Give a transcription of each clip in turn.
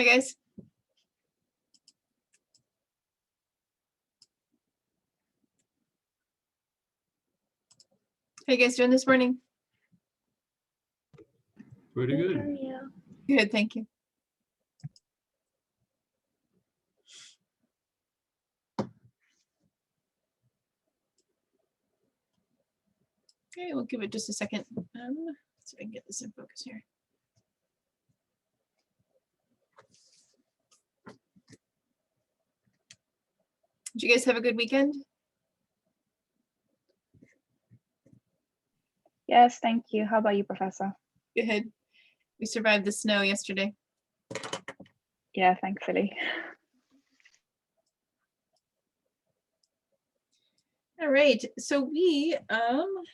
Hi, guys. How you guys doing this morning? Pretty good. How are you? Good, thank you. Okay, we'll give it just a second. Let's see if I can get this in focus here. Did you guys have a good weekend? Yes, thank you. How about you, Professor? Good. We survived the snow yesterday. Yeah, thankfully. All right, so we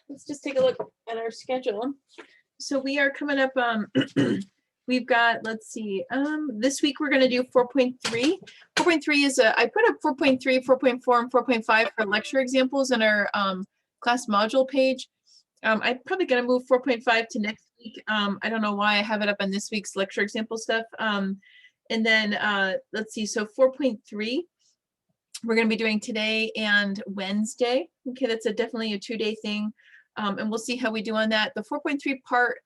let's just take a look at our schedule. So we are coming up we've got, let's see, this week we're going to do 4.3. 4.3 is I put up 4.3, 4.4, and 4.5 for lecture examples in our class module page. I'm probably going to move 4.5 to next week. I don't know why I have it up on this week's lecture example stuff. And then let's see, so 4.3 we're going to be doing today and Wednesday. Okay, that's definitely a 2-day thing. And we'll see how we do on that. The 4.3 part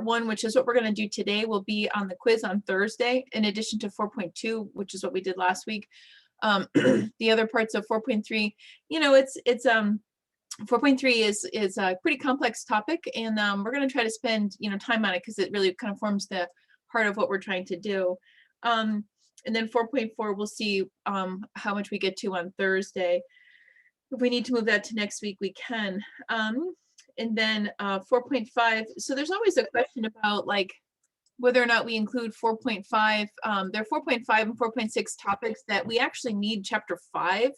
1, which is what we're going to do today, will be on the quiz on Thursday, in addition to 4.2, which is what we did last week. The other parts of 4.3, you know, it's 4.3 is a pretty complex topic, and we're going to try to spend, you know, time on it because it really kind of forms the heart of what we're trying to do. And then 4.4, we'll see how much we get to on Thursday. If we need to move that to next week, we can. And then 4.5, so there's always a question about like whether or not we include 4.5. There are 4.5 and 4.6 topics that we actually need chapter 5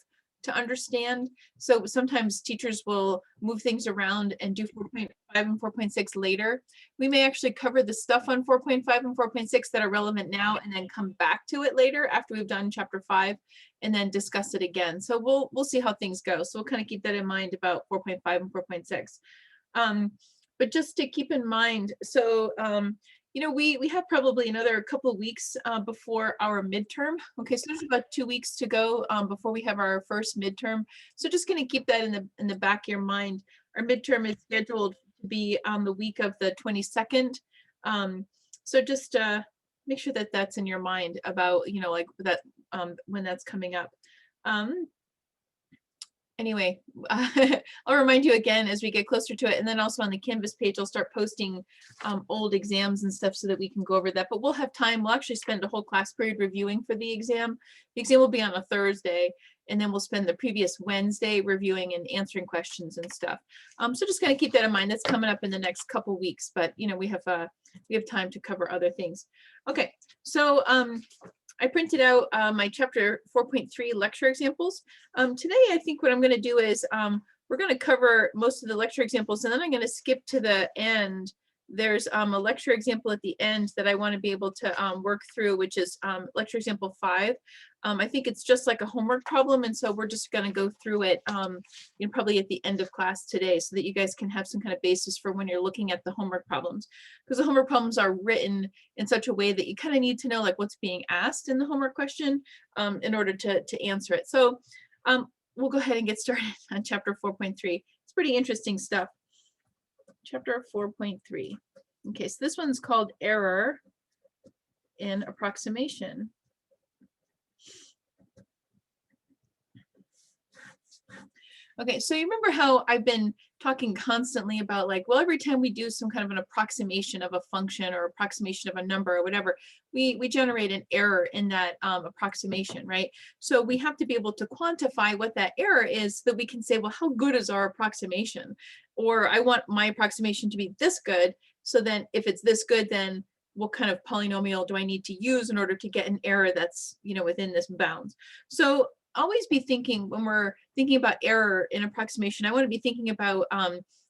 to understand. So sometimes teachers will move things around and do 4.5 and 4.6 later. We may actually cover the stuff on 4.5 and 4.6 that are relevant now and then come back to it later after we've done chapter 5 and then discuss it again. So we'll see how things go. So we'll kind of keep that in mind about 4.5 and 4.6. But just to keep in mind, so you know, we have probably another couple of weeks before our midterm. Okay, so there's about 2 weeks to go before we have our first midterm. So just going to keep that in the back of your mind. Our midterm is scheduled to be on the week of the 22nd. So just make sure that that's in your mind about, you know, like that when that's coming up. Anyway, I'll remind you again as we get closer to it. And then also on the Canvas page, I'll start posting old exams and stuff so that we can go over that. But we'll have time. We'll actually spend a whole class period reviewing for the exam. The exam will be on a Thursday, and then we'll spend the previous Wednesday reviewing and answering questions and stuff. So just kind of keep that in mind. That's coming up in the next couple weeks. But, you know, we have time to cover other things. Okay, so I printed out my chapter 4.3 lecture examples. Today, I think what I'm going to do is we're going to cover most of the lecture examples, and then I'm going to skip to the end. There's a lecture example at the end that I want to be able to work through, which is lecture example 5. I think it's just like a homework problem, and so we're just going to go through it you know, probably at the end of class today so that you guys can have some kind of basis for when you're looking at the homework problems. Because the homework problems are written in such a way that you kind of need to know like what's being asked in the homework question in order to answer it. So we'll go ahead and get started on chapter 4.3. It's pretty interesting stuff. Chapter 4.3. Okay, so this one's called Error and Approximation. Okay, so you remember how I've been talking constantly about like, well, every time we do some kind of an approximation of a function or approximation of a number or whatever, we generate an error in that approximation, right? So we have to be able to quantify what that error is so that we can say, well, how good is our approximation? Or I want my approximation to be this good. So then if it's this good, then what kind of polynomial do I need to use in order to get an error that's, you know, within this bounds? So always be thinking when we're thinking about error in approximation, I want to be thinking about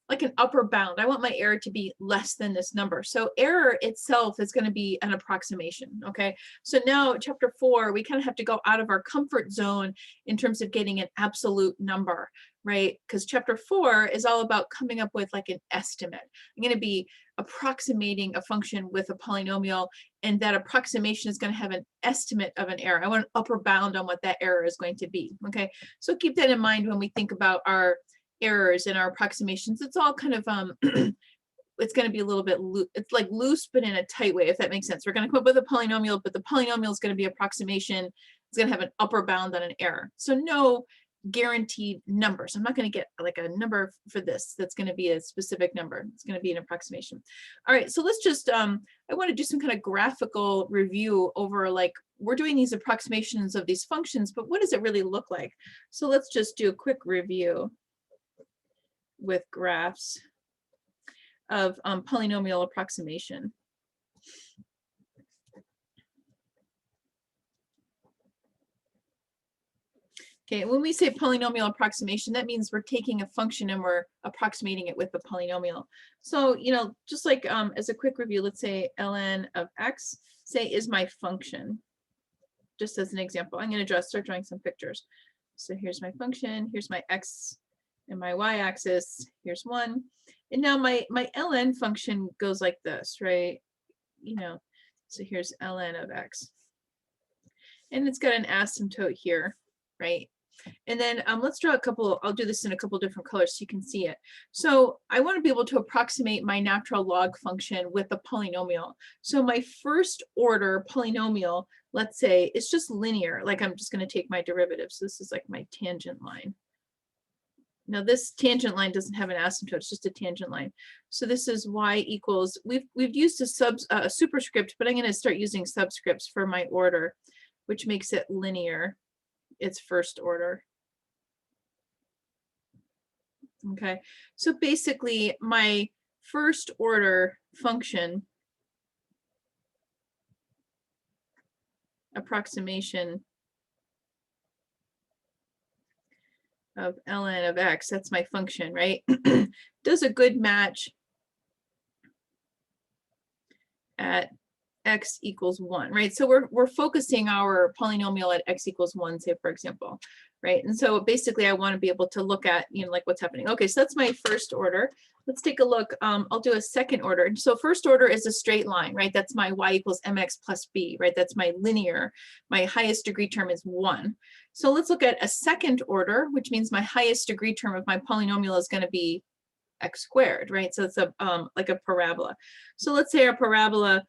like an upper bound. I want my error to be less than this number. So error itself is going to be an approximation. Okay, so now chapter 4, we kind of have to go out of our comfort zone in terms of getting an absolute number, right? Because chapter 4 is all about coming up with like an estimate. I'm going to be approximating a function with a polynomial, and that approximation is going to have an estimate of an error. I want an upper bound on what that error is going to be. Okay, so keep that in mind when we think about our errors and our approximations. It's all kind of it's going to be a little bit it's like loose, but in a tight way, if that makes sense. We're going to come up with a polynomial, but the polynomial is going to be approximation. It's going to have an upper bound on an error. So no guaranteed numbers. I'm not going to get like a number for this that's going to be a specific number. It's going to be an approximation. All right, so let's just I want to do some kind of graphical review over, like, we're doing these approximations of these functions, but what does it really look like? So let's just do a quick review with graphs of polynomial approximation. Okay, when we say polynomial approximation, that means we're taking a function and we're approximating it with the polynomial. So, you know, just like as a quick review, let's say ln of x, say, is my function. Just as an example, I'm going to start drawing some pictures. So here's my function, here's my x and my y-axis, here's 1. And now my ln function goes like this, right? You know, so here's ln of x. And it's got an asymptote here, right? And then let's draw a couple, I'll do this in a couple different colors so you can see it. So I want to be able to approximate my natural log function with a polynomial. So my first order polynomial, let's say, it's just linear, like I'm just going to take my derivative. So this is like my tangent line. Now this tangent line doesn't have an asymptote, it's just a tangent line. So this is y equals, we've used a superscript, but I'm going to start using subscripts for my order, which makes it linear. It's first order. Okay, so basically my first order function approximation of ln of x, that's my function, right? Does a good match at x equals 1, right? So we're focusing our polynomial at x equals 1, say, for example, right? And so basically I want to be able to look at, you know, like what's happening. Okay, so that's my first order. Let's take a look. I'll do a second order. So first order is a straight line, right? That's my y equals mx plus b, right? That's my linear. My highest degree term is 1. So let's look at a second order, which means my highest degree term of my polynomial is going to be x squared, right? So it's a like a parabola. So let's say our parabola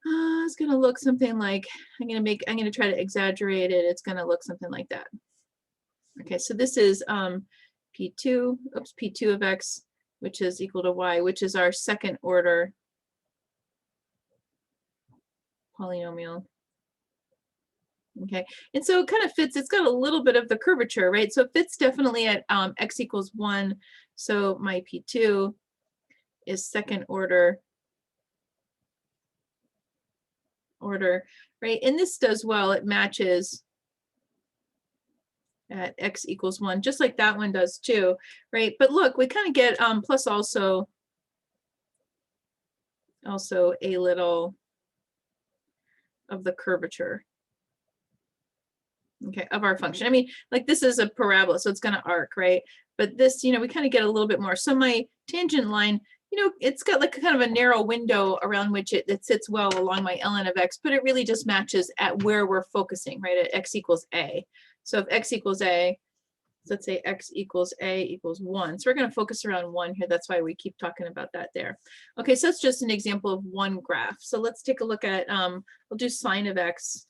it's going to look something like, I'm going to try to exaggerate it. It's going to look something like that. Okay, so this is P2 of x, which is equal to y, which is our second order polynomial. Okay, and so it kind of fits, it's got a little bit of the curvature, right? So it fits definitely at x equals 1. So my P2 is second order, right? And this does well, it matches at x equals 1, just like that one does too, right? But look, we kind of get plus also a little of the curvature, okay, of our function. I mean, like this is a parabola, so it's going to arc, right? But this, you know, we kind of get a little bit more. So my tangent line, you know, it's got like kind of a narrow window around which it sits well along my ln of x, but it really just matches at where we're focusing, right, at x equals a. So if x equals a, let's say x equals a equals 1. So we're going to focus around 1 here. That's why we keep talking about that there. Okay, so that's just an example of one graph. So let's take a look at, we'll do sine of x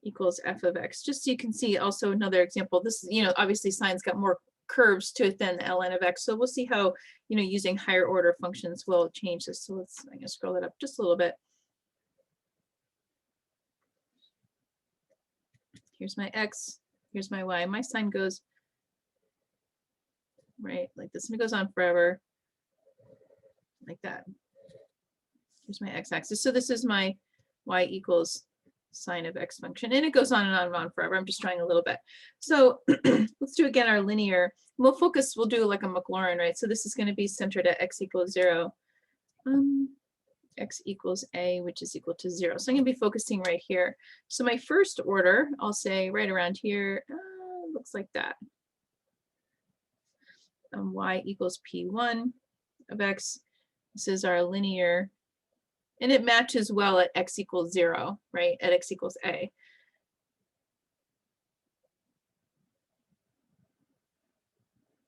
equals f of x, just so you can see also another example. This is, you know, obviously sine's got more curves to it than the ln of x. So we'll see how, you know, using higher order functions will change this. So I'm going to scroll that up just a little bit. Here's my x, here's my y. My sine goes right like this, and it goes on forever like that. Here's my x-axis. So this is my y equals sine of x function, and it goes on and on and on forever. I'm just trying a little bit. So let's do again our linear. We'll do like a Maclaurin, right? So this is going to be centered at x equals 0. X equals a, which is equal to 0. So I'm going to be focusing right here. So my first order, I'll say right around here, looks like that. Y equals P1. of x. This is our linear, and it matches well at x equals 0, right? At x equals a.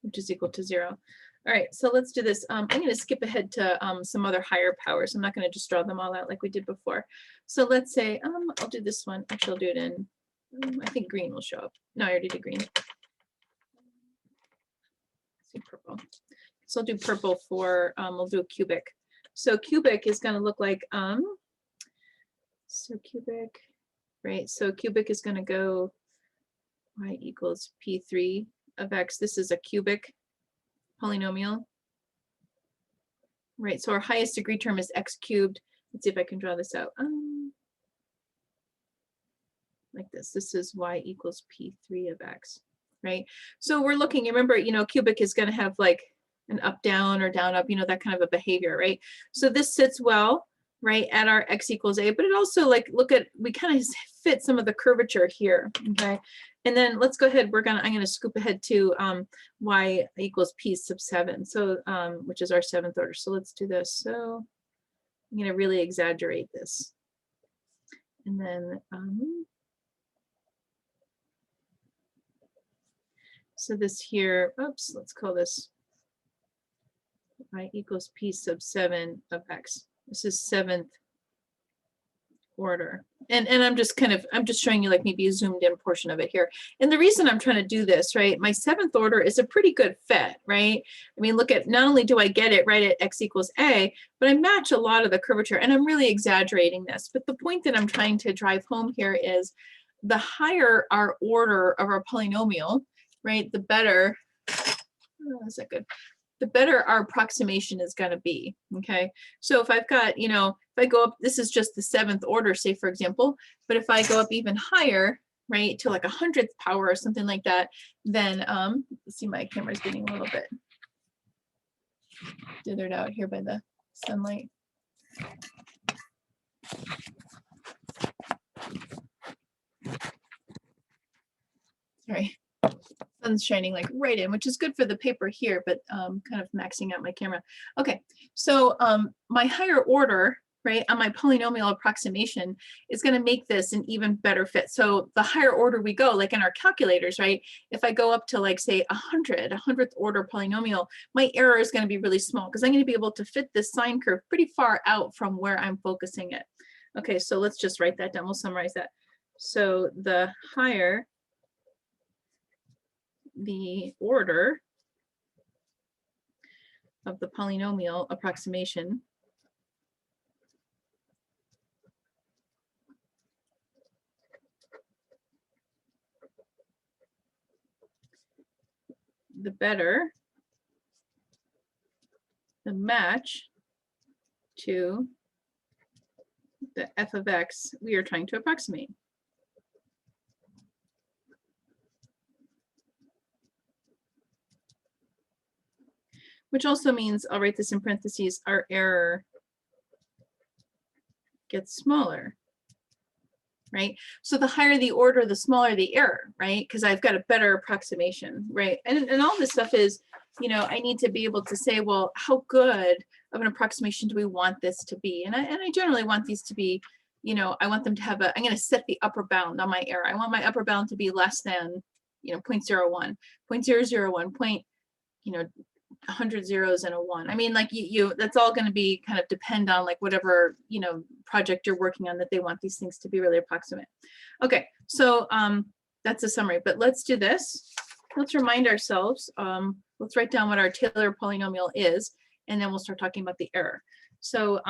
Which is equal to 0. All right, so let's do this. I'm going to skip ahead to some other higher powers. I'm not going to just draw them all out like we did before. So let's say, I'll do this one. Actually, I'll do it in, I think green will show up. No, I already did green. Let's do purple. So I'll do purple for, we'll do a cubic. So cubic is going to look like, so cubic, right? So cubic is going to go y equals p3 of x. This is a cubic polynomial, right? So our highest degree term is x cubed. Let's see if I can draw this out. Like this. This is y equals p3 of x, right? So we're looking, remember, you know, cubic is going to have like an up, down, or down, up, you know, that kind of a behavior, right? So this sits well, right, at our x equals a, but it also, like, look at, we kind of fit some of the curvature here, okay? And then let's go ahead, I'm gonna scoop ahead to y equals p sub 7, so which is our 7th order. So let's do this. So I'm gonna really exaggerate this. And then, so this here, oops, let's call this y equals p sub 7 of x. This is 7th order. And I'm just showing you like maybe a zoomed in portion of it here. And the reason I'm trying to do this, right, my 7th order is a pretty good fit, right? I mean, look at, not only do I get it right at x equals a, but I match a lot of the curvature, and I'm really exaggerating this. But the point that I'm trying to drive home here is the higher our order of our polynomial, right, the better, oh, is that good? The better our approximation is going to be, okay? So if I've got, you know, if I go up, this is just the 7th order, say, for example, but if I go up even higher, right, to like 100th power or something like that, then, let's see, my camera's getting a little bit dithered out here by the sunlight. Sorry. Sun's shining like right in, which is good for the paper here, but kind of maxing out my camera. Okay, so my higher order, right, on my polynomial approximation is going to make this an even better fit. So the higher order we go, like in our calculators, right, if I go up to like say 100th order polynomial, my error is going to be really small because I'm going to be able to fit this sine curve pretty far out from where I'm focusing it. Okay, so let's just write that down. We'll summarize that. So the higher the order of the polynomial approximation, the better the match to the f of x we are trying to approximate. Which also means, I'll write this in parentheses, our error gets smaller, right? So the higher the order, the smaller the error, right? Because I've got a better approximation, right? And all this stuff is, you know, I need to be able to say, well, how good of an approximation do we want this to be? And I generally want these to be, you know, I want them to have a, I'm going to set the upper bound on my error. I want my upper bound to be less than, you know, 0.01, 0.001, you know, 100 zeros and a 1. I mean, like you that's all going to be kind of depend on like whatever, you know, project you're working on that they want these things to be really approximate. Okay, so that's a summary, but let's do this. Let's remind ourselves, let's write down what our Taylor polynomial is, and then we'll start talking about the error. So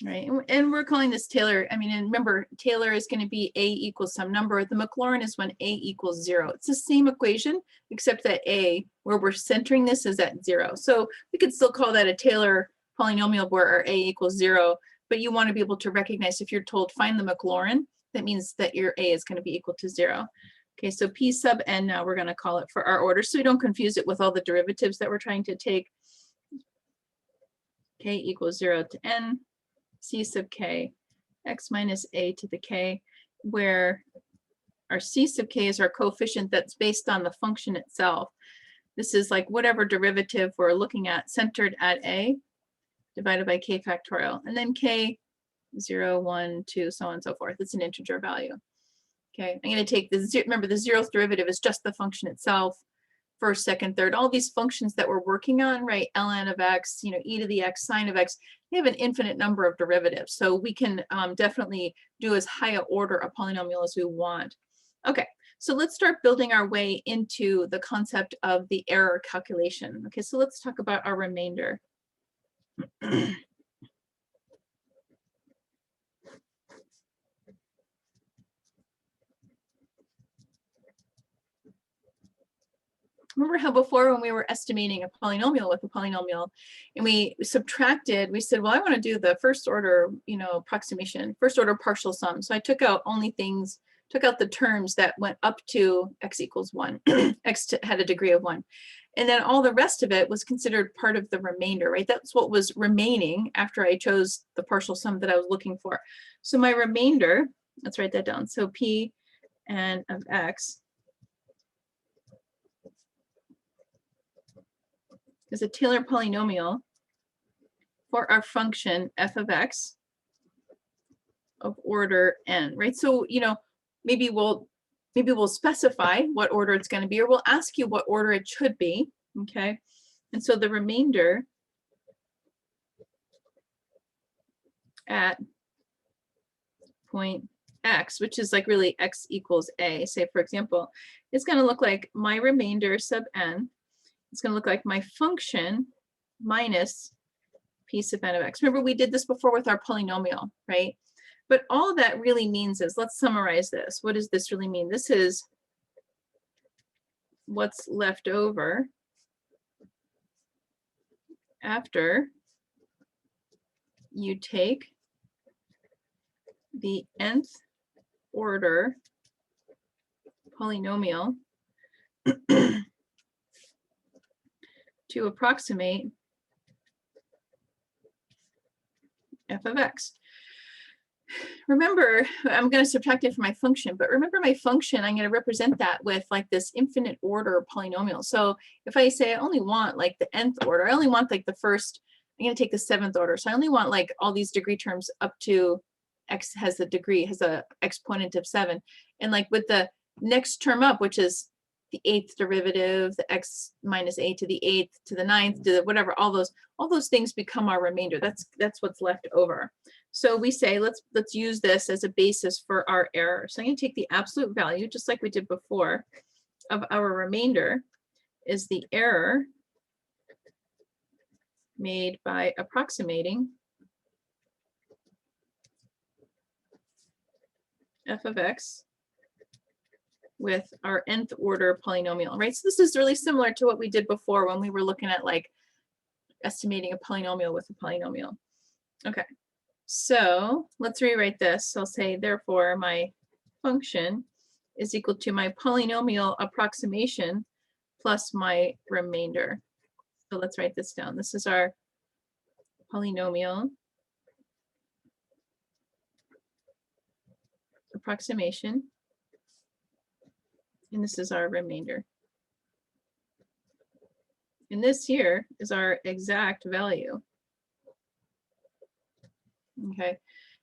right, and we're calling this Taylor. I mean, and remember, Taylor is going to be a equals some number. The Maclaurin is when a equals 0. It's the same equation, except that a, where we're centering this, is at 0. So we could still call that a Taylor polynomial where our a equals 0, but you want to be able to recognize if you're told find the Maclaurin, that means that your a is going to be equal to 0. Okay, so p sub n now we're going to call it for our order, so we don't confuse it with all the derivatives that we're trying to take. K equals 0 to n. C sub k x minus a to the k, where our c sub k is our coefficient that's based on the function itself. This is like whatever derivative we're looking at centered at a divided by k factorial, and then k 0, 1, 2, so on and so forth. It's an integer value. Okay, I'm going to take the, remember the zeroth derivative is just the function itself, first, second, third, all these functions that we're working on, right? Ln of x, you know, e to the x, sine of x, they have an infinite number of derivatives. So we can definitely do as high an order a polynomial as we want. Okay, so let's start building our way into the concept of the error calculation. Okay, so let's talk about our remainder. Remember how before when we were estimating a polynomial with a polynomial and we subtracted, we said, well, I want to do the first order, you know, approximation, first order partial sum. So I took out only things, took out the terms that went up to x equals 1, x had a degree of 1. And then all the rest of it was considered part of the remainder, right? That's what was remaining after I chose the partial sum that I was looking for. So my remainder, let's write that down. So P n of x is a Taylor polynomial for our function f of x of order n, right? So, you know, maybe we'll specify what order it's going to be, or we'll ask you what order it should be, okay? And so the remainder at point x, which is like really x equals a, say for example, is going to look like my remainder sub n. It's going to look like my function minus p sub n of x. Remember, we did this before with our polynomial, right? But all that really means is, let's summarize this. What does this really mean? This is what's left over after you take the nth order polynomial to approximate f of x. Remember, I'm going to subtract it from my function, but remember my function, I'm going to represent that with like this infinite order polynomial. So if I say I only want like the nth order, I only want like the first, I'm going to take the 7th order. So I only want like all these degree terms up to x has a degree, has a exponent of 7. And like with the next term up, which is the 8th derivative, the x minus a to the 8th to the 9th to the whatever, all those things become our remainder. That's what's left over. So we say let's use this as a basis for our error. So I'm going to take the absolute value, just like we did before, of our remainder is the error made by approximating f of x with our nth order polynomial, right? So this is really similar to what we did before when we were looking at like estimating a polynomial with a polynomial. Okay, so let's rewrite this. So I'll say, therefore, my function is equal to my polynomial approximation plus my remainder. So let's write this down. This is our polynomial approximation, and this is our remainder. And this here is our exact value. Okay,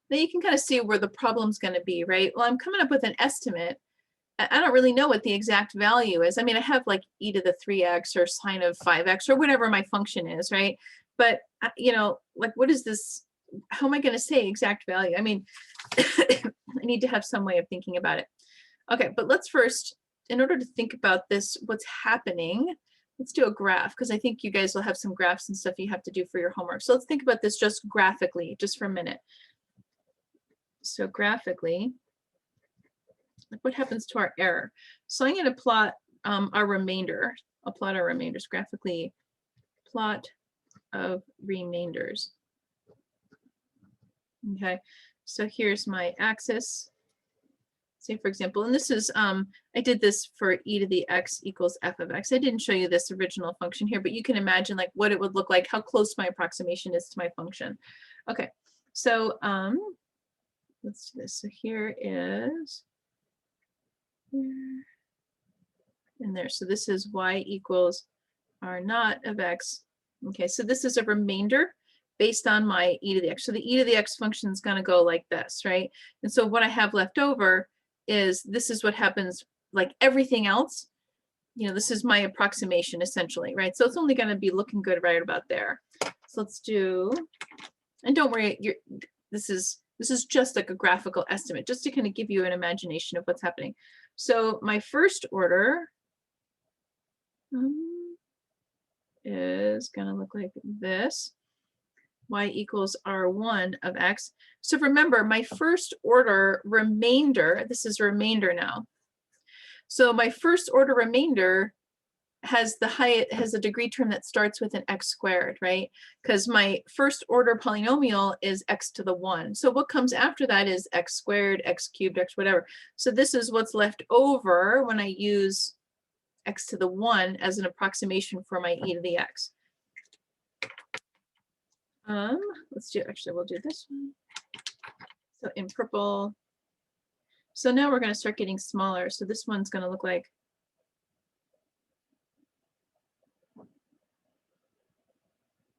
now you can kind of see where the problem's going to be, right? Well, I'm coming up with an estimate. I don't really know what the exact value is. I mean, I have like e to the 3x or sine of 5x or whatever my function is, right? But, you know, like what is this? How am I going to say exact value? I mean, I need to have some way of thinking about it. Okay, but let's first, in order to think about this, what's happening, let's do a graph, because I think you guys will have some graphs and stuff you have to do for your homework. So let's think about this just graphically, just for a minute. So graphically, what happens to our error? So I'm going to plot our remainder. I'll plot our remainders graphically. Plot of remainders. Okay, so here's my axis. Say, for example, and this is, I did this for e to the x equals f of x. I didn't show you this original function here, but you can imagine like what it would look like, how close my approximation is to my function. Okay, so let's do this. So here is, and there. So this is y equals r naught of x. Okay, so this is a remainder based on my e to the x. So the e to the x function is going to go like this, right? And so what I have left over is, this is what happens like everything else. You know, this is my approximation essentially, right? So it's only going to be looking good right about there. So let's do, and don't worry, this is just like a graphical estimate, just to kind of give you an imagination of what's happening. So my first order is going to look like this. Y equals R1 of X. So remember, my first order remainder, this is a remainder now. So my first order remainder has a degree term that starts with an x squared, right? Because my first order polynomial is x to the 1. So what comes after that is x squared, x cubed, x whatever. So this is what's left over when I use x to the 1 as an approximation for my e to the x. Let's do, actually, we'll do this one. So in purple. So now we're going to start getting smaller. So this one's going to look like,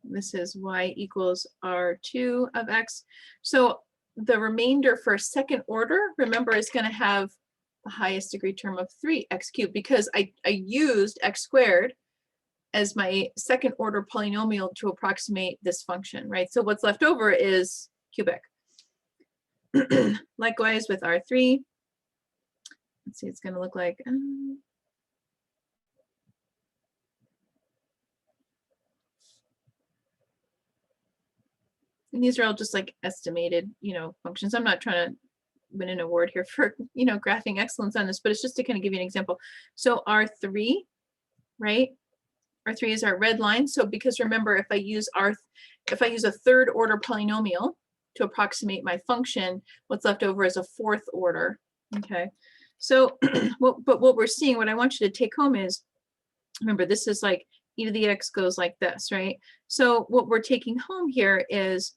this is y equals r2 of x. So the remainder for second order, remember, is going to have the highest degree term of 3x cubed, because I used x squared as my second order polynomial to approximate this function, right? So what's left over is cubic. Likewise with R3, let's see, it's going to look like, and these are all just like estimated, you know, functions. I'm not trying to win an award here for, you know, graphing excellence on this, but it's just to kind of give you an example. So R3, right? R3 is our red line. So because remember, if I use a third order polynomial to approximate my function, what's left over is a fourth order. Okay. So, but what we're seeing, what I want you to take home is, remember, this is like e to the x goes like this, right? So what we're taking home here is,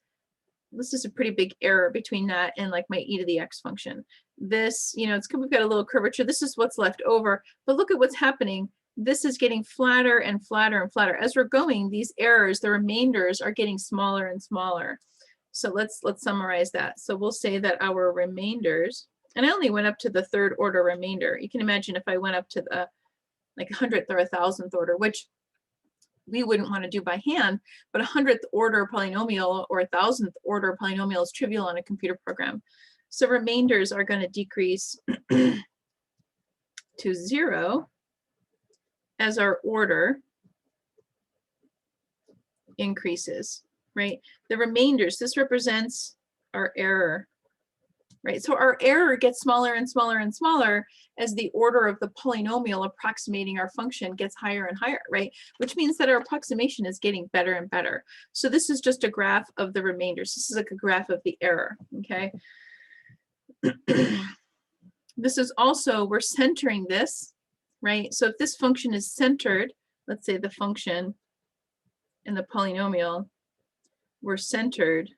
this is a pretty big error between that and like my e to the x function. This, you know, we've got a little curvature. This is what's left over, but look at what's happening. This is getting flatter and flatter and flatter. As we're going, these errors, the remainders, are getting smaller and smaller. So let's summarize that. So we'll say that our remainders, and I only went up to the third order remainder. You can imagine if I went up to the like 100th or 1,000th order, which we wouldn't want to do by hand, but 100th order polynomial or 1,000th order polynomial is trivial on a computer program. So remainders are going to decrease to 0 as our order increases, right? The remainders, this represents our error, right? So our error gets smaller and smaller and smaller as the order of the polynomial approximating our function gets higher and higher, right? Which means that our approximation is getting better and better. So this is just a graph of the remainders. This is like a graph of the error, okay? This is also, we're centering this, right? So if this function is centered, let's say the function and the polynomial were centered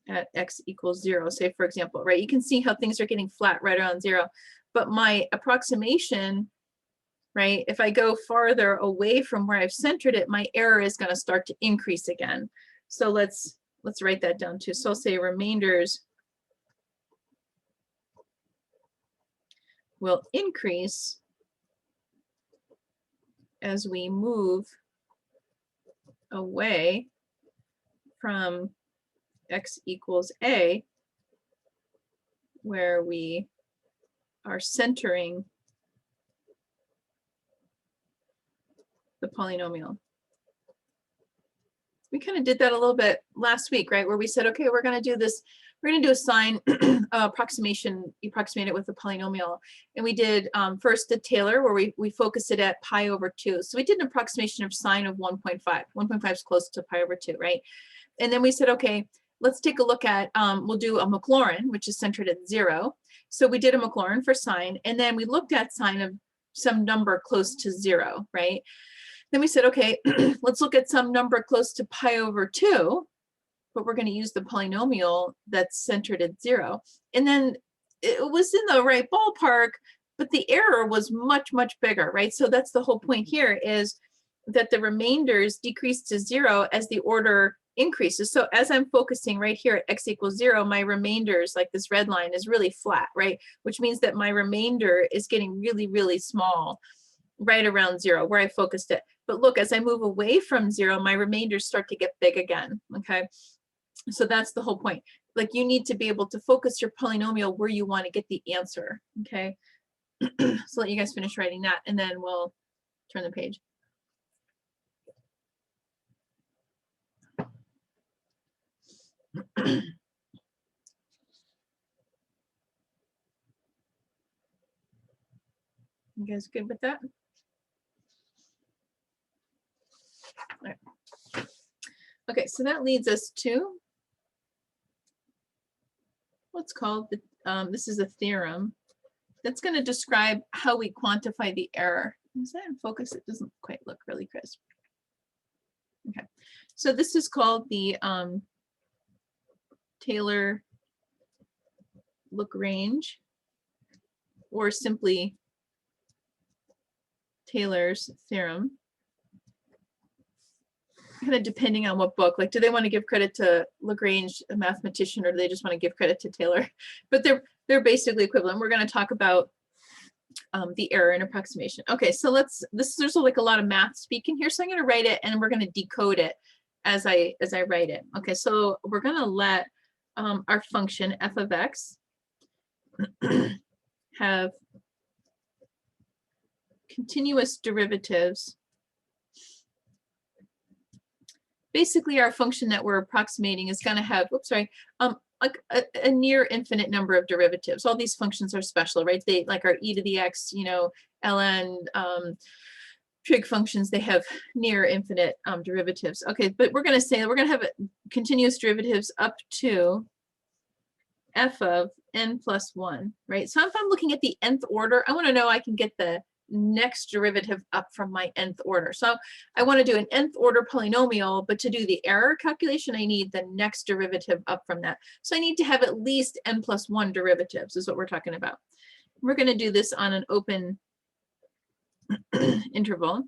at x equals 0, say for example, right? You can see how things are getting flat right around 0. But my approximation, right, if I go farther away from where I've centered it, my error is going to start to increase again. So let's write that down too. So I'll say remainders will increase as we move away from x equals a, where we are centering the polynomial. We kind of did that a little bit last week, right? Where we said, okay, we're going to do this, we're going to do a sign approximation, you approximate it with a polynomial. And we did first the Taylor, where we focused it at pi over 2. So we did an approximation of sine of 1.5. 1.5 is close to pi over 2, right? And then we said, okay, let's take a look at, we'll do a Maclaurin, which is centered at 0. So we did a Maclaurin for sine, and then we looked at sine of some number close to 0, right? Then we said, okay, let's look at some number close to pi over 2. but we're going to use the polynomial that's centered at 0. And then it was in the right ballpark, but the error was much, much bigger, right? So that's the whole point here, is that the remainders decrease to 0 as the order increases. So as I'm focusing right here at x equals 0, my remainders, like this red line, is really flat, right? Which means that my remainder is getting really, really small right around 0 where I focused it. But look, as I move away from 0, my remainders start to get big again, okay? So that's the whole point. Like, you need to be able to focus your polynomial where you want to get the answer, okay? So let you guys finish writing that, and then we'll turn the page. You guys good with that? All right. Okay, so that leads us to what's called the, this is a theorem that's going to describe how we quantify the error. Is that in focus? It doesn't quite look really crisp. Okay, so this is called the Taylor-Lagrange, or simply Taylor's theorem. Kind of depending on what book, like, do they want to give credit to Lagrange, a mathematician, or do they just want to give credit to Taylor? But they're basically equivalent. We're going to talk about the error and approximation. Okay, so there's like a lot of math speak in here, so I'm going to write it and we're going to decode it as I write it. Okay, so we're going to let our function f of x have continuous derivatives. Basically, our function that we're approximating is going to have, like a near infinite number of derivatives. All these functions are special, right? They like our e to the x, ln, trig functions, they have near infinite derivatives. Okay, but we're going to say we're going to have continuous derivatives up to f of n plus 1, right? So if I'm looking at the nth order, I want to know I can get the next derivative up from my nth order. So I want to do an nth order polynomial, but to do the error calculation, I need the next derivative up from that. So I need to have at least n plus 1 derivatives is what we're talking about. We're going to do this on an open interval,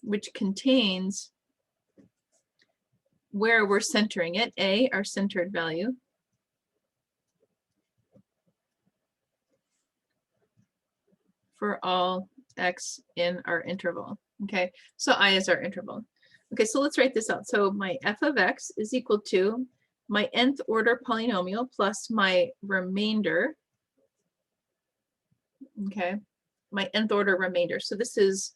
which contains where we're centering it, a, our centered value, for all x in our interval. Okay, so I is our interval. Okay, so let's write this out. So my f of x is equal to my nth order polynomial plus my remainder. Okay, my nth order remainder. So this is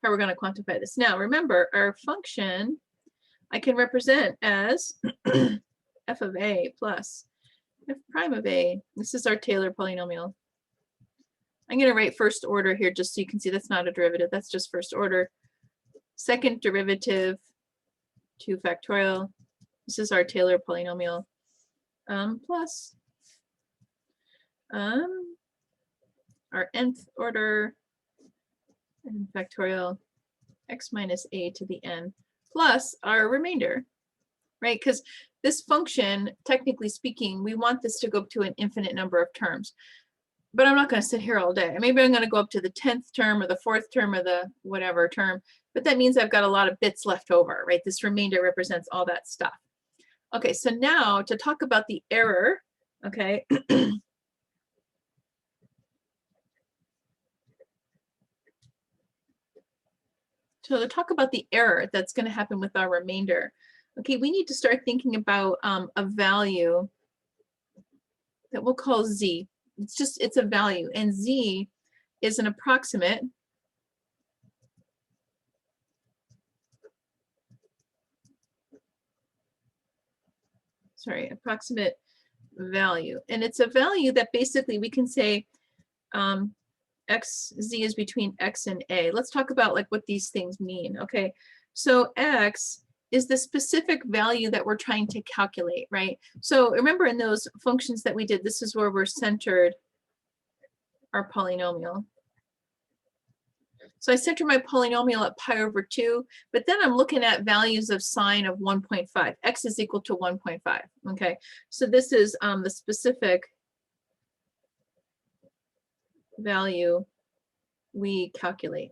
how we're going to quantify this. Now remember, our function I can represent as f of a plus f prime of a. This is our Taylor polynomial. I'm going to write first order here just so you can see that's not a derivative. That's just first order. Second derivative, 2 factorial. This is our Taylor polynomial. Plus our nth order and factorial x minus a to the n plus our remainder, right? Because this function, technically speaking, we want this to go up to an infinite number of terms. But I'm not going to sit here all day. Maybe I'm going to go up to the 10th term or the 4th term or the whatever term, but that means I've got a lot of bits left over, right? This remainder represents all that stuff. Okay, so now to talk about the error, okay. So to talk about the error that's going to happen with our remainder, okay, we need to start thinking about a value that we'll call z. It's a value, and z is an approximate approximate value. And it's a value that basically we can say z is between x and a. Let's talk about like what these things mean. Okay, so x is the specific value that we're trying to calculate, right? So remember in those functions that we did, this is where we're centered our polynomial. So I center my polynomial at pi over 2, but then I'm looking at values of sine of 1.5. X is equal to 1.5. Okay, so this is the specific value we calculate.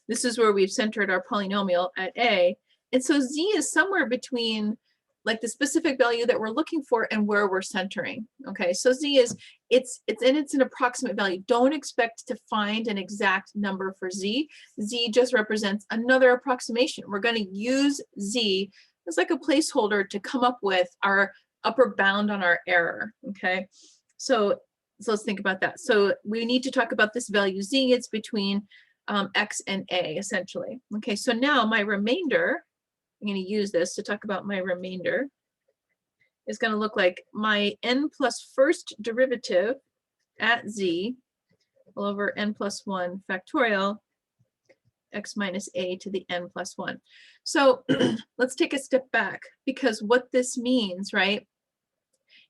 This is where we've centered our polynomial at A. And so Z is somewhere between like the specific value that we're looking for and where we're centering. Okay, so Z is, it's an approximate value. Don't expect to find an exact number for Z. Z just represents another approximation. We're going to use Z as like a placeholder to come up with our upper bound on our error. Okay, so let's think about that. So we need to talk about this value Z. It's between X and A essentially. Okay, so now my remainder, I'm going to use this to talk about my remainder, is going to look like my n plus first derivative at Z all over n plus 1 factorial x minus a to the n plus 1. So let's take a step back, because what this means, right?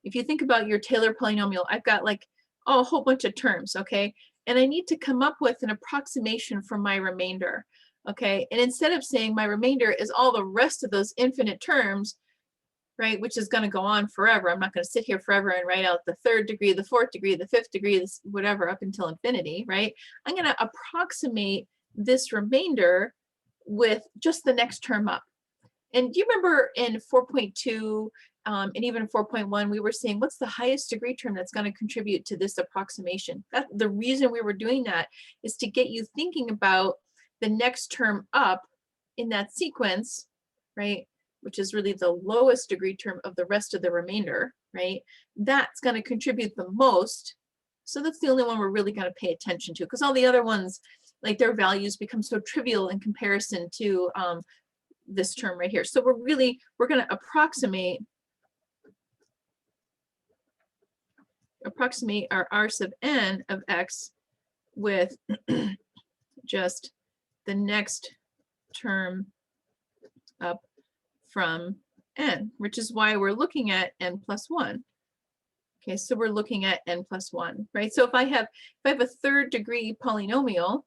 If you think about your Taylor polynomial, I've got like a whole bunch of terms, okay? And I need to come up with an approximation for my remainder. Okay, and instead of saying my remainder is all the rest of those infinite terms, right, which is going to go on forever. I'm not going to sit here forever and write out the third degree, the fourth degree, the fifth degree, this whatever up until infinity, right? I'm going to approximate this remainder with just the next term up. And do you remember in 4.2 and even 4.1, we were saying what's the highest degree term that's going to contribute to this approximation? The reason we were doing that is to get you thinking about the next term up in that sequence, right, which is really the lowest degree term of the rest of the remainder, right, that's going to contribute the most. So that's the only one we're really going to pay attention to, because all the other ones, like their values become so trivial in comparison to this term right here. So we're going to approximate our r sub n of x with just the next term up from n, which is why we're looking at n plus 1. Okay, so we're looking at n plus 1, right? So if I have a third degree polynomial,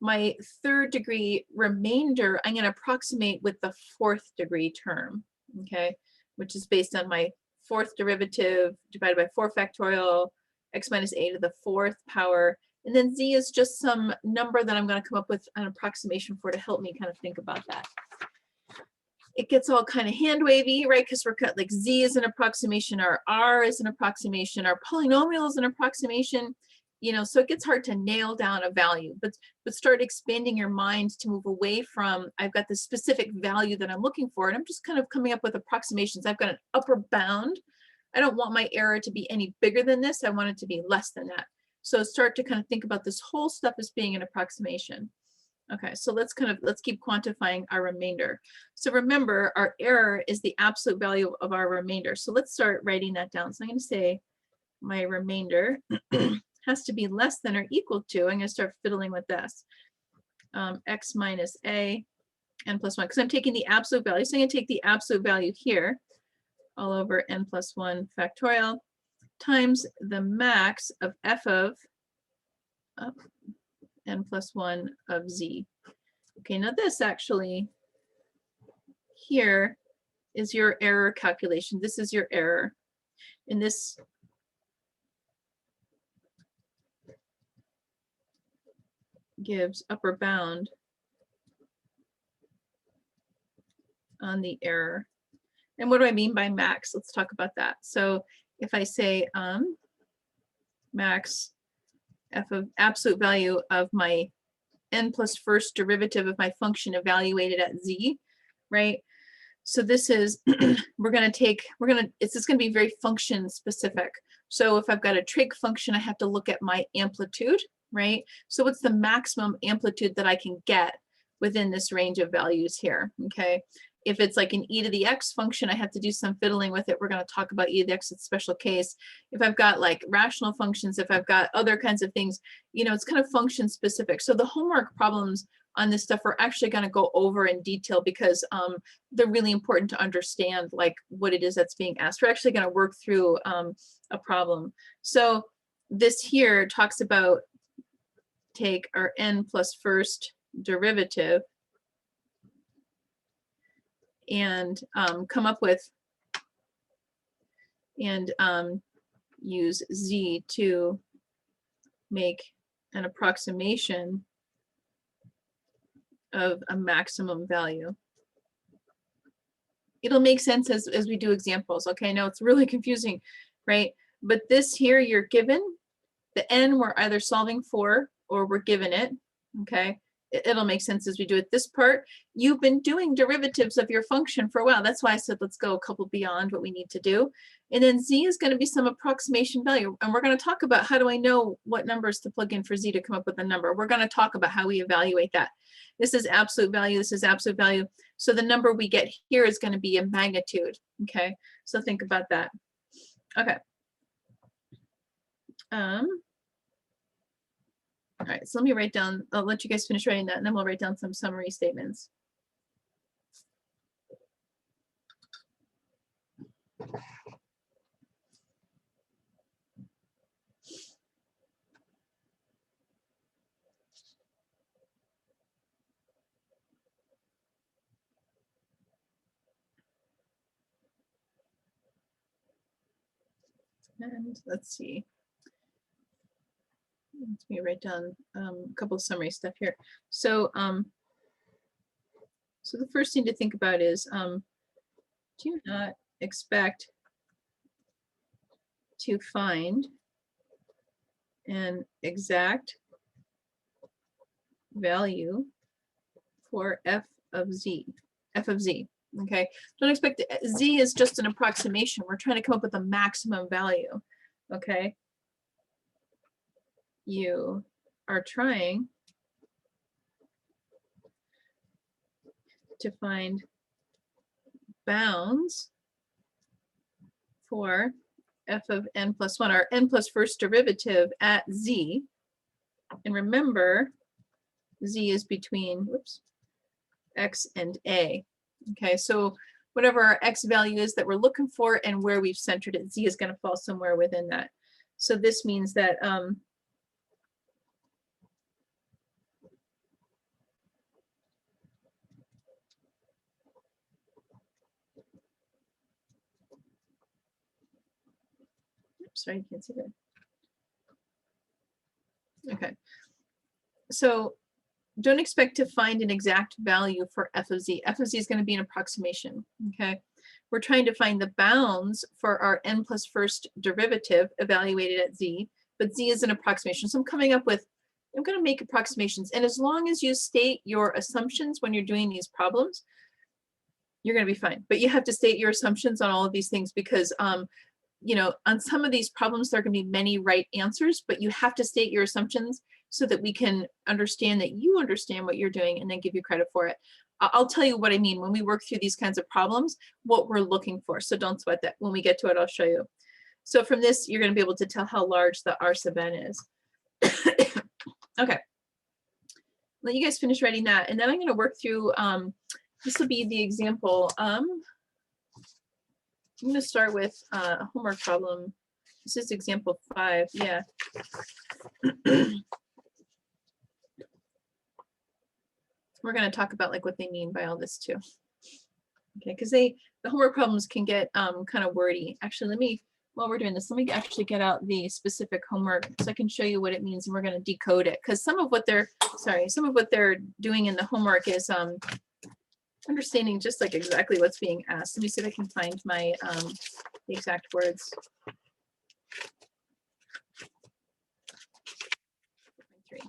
my third degree remainder, I'm going to approximate with the fourth degree term, okay, which is based on my fourth derivative divided by 4 factorial x minus a to the fourth power. And then Z is just some number that I'm going to come up with an approximation for to help me kind of think about that. It gets all kind of hand wavy, right? Because we're like Z is an approximation, our R is an approximation, our polynomial is an approximation, you know, so it gets hard to nail down a value, but start expanding your mind to move away from, I've got this specific value that I'm looking for, and I'm just kind of coming up with approximations. I've got an upper bound. I don't want my error to be any bigger than this. I want it to be less than that. So start to kind of think about this whole stuff as being an approximation. Okay, so let's keep quantifying our remainder. So remember, our error is the absolute value of our remainder. So let's start writing that down. So I'm going to say my remainder has to be less than or equal to, I'm going to start fiddling with this, x minus a n plus 1, because I'm taking the absolute value. So I'm going to take the absolute value here, all over n plus 1 factorial, times the max of f of n plus 1 of z. Okay, now this actually here is your error calculation. This is your error. And this gives upper bound on the error. And what do I mean by max? Let's talk about that. So if I say max f of absolute value of my n plus first derivative of my function evaluated at z, right? So this is, it's just going to be very function specific. So if I've got a trig function, I have to look at my amplitude, right? So what's the maximum amplitude that I can get within this range of values here, okay? If it's like an e to the x function, I have to do some fiddling with it. We're going to talk about e to the x, it's a special case. If I've got like rational functions, if I've got other kinds of things, you know, it's kind of function specific. So the homework problems on this stuff we're actually going to go over in detail, because they're really important to understand like what it is that's being asked. We're actually going to work through a problem. So this here talks about take our n plus first derivative and come up with and use z to make an approximation of a maximum value. It'll make sense as we do examples. Okay, I know it's really confusing, right? But this here, you're given the n we're either solving for or we're given it, okay? It'll make sense as we do it. This part, you've been doing derivatives of your function for a while. That's why I said let's go a couple beyond what we need to do. And then z is going to be some approximation value. And we're going to talk about how do I know what numbers to plug in for z to come up with a number. We're going to talk about how we evaluate that. This is absolute value. This is absolute value. So the number we get here is going to be a magnitude. Okay, so think about that. Okay. All right, so let me write down, I'll let you guys finish writing that and then we'll write down some summary statements. And let's see. Let me write down a couple of summary stuff here. So, so the first thing to think about is, do not expect to find an exact value for f of z. Okay, don't expect z is just an approximation. We're trying to come up with a maximum value. Okay. You are trying to find bounds for f of n plus 1, our n plus first derivative at z. And remember, z is between, whoops, x and a. Okay, so whatever our x value is that we're looking for and where we've centered it, z is going to fall somewhere within that. So this means that sorry, you can't see that. Okay, so don't expect to find an exact value for f of z. F of z is going to be an approximation. Okay, we're trying to find the bounds for our n plus first derivative evaluated at z, but z is an approximation. So I'm coming up with, I'm going to make approximations. And as long as you state your assumptions when you're doing these problems, you're going to be fine. But you have to state your assumptions on all of these things because you know, on some of these problems, there are going to be many right answers, but you have to state your assumptions so that we can understand that you understand what you're doing and then give you credit for it. I'll tell you what I mean when we work through these kinds of problems, what we're looking for. So don't sweat that. When we get to it, I'll show you. So from this, you're going to be able to tell how large the R sub n is. Okay. Let you guys finish writing that. And then I'm going to work through, this will be the example. I'm going to start with a homework problem. This is example 5. Yeah. We're going to talk about like what they mean by all this too. Okay, because the homework problems can get kind of wordy. Actually, let me, while we're doing this, let me actually get out the specific homework so I can show you what it means and we're going to decode it. Because some of what they're, some of what they're doing in the homework is understanding just like exactly what's being asked. Let me see if I can find my the exact words. Okay.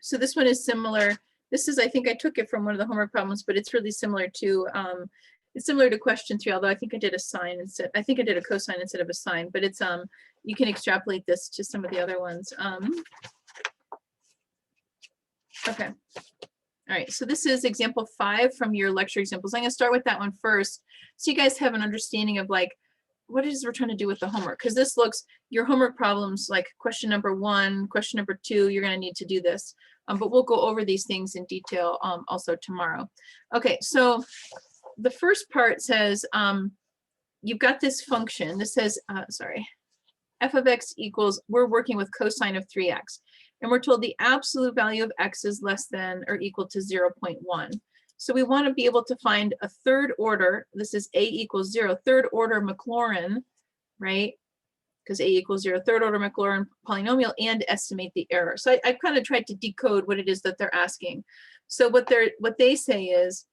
So this one is similar. This is, I think I took it from one of the homework problems, but it's really similar to question 3, although I think I did a sign instead. I think I did a cosine instead of a sign, but it's you can extrapolate this to some of the other ones. Okay. All right, so this is example 5 from your lecture examples. I'm going to start with that one first, so you guys have an understanding of like what it is we're trying to do with the homework, because this looks, your homework problems, like question number 1, question number 2, you're going to need to do this, but we'll go over these things in detail also tomorrow. Okay, so the first part says you've got this function. This says, sorry, f of x equals, we're working with cosine of 3x. And we're told the absolute value of x is less than or equal to 0.1. So we want to be able to find a third order. This is a equals 0, third order Maclaurin, right? Because a equals 0, third order Maclaurin polynomial, and estimate the error. So I've kind of tried to decode what it is that they're asking. So what they say is,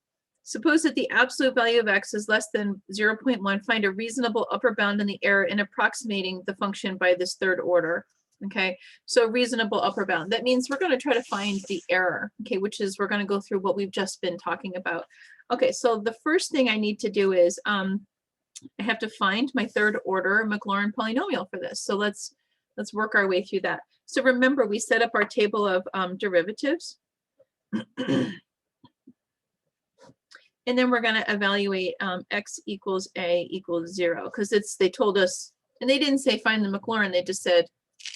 suppose that the absolute value of x is less than 0.1, find a reasonable upper bound in the error in approximating the function by this third order. Okay, so reasonable upper bound. That means we're going to try to find the error, okay, which is we're going to go through what we've just been talking about. Okay, so the first thing I need to do is I have to find my third order Maclaurin polynomial for this. So let's work our way through that. So remember, we set up our table of derivatives. And then we're going to evaluate x equals a equals 0, because they told us, and they didn't say find the Maclaurin, they just said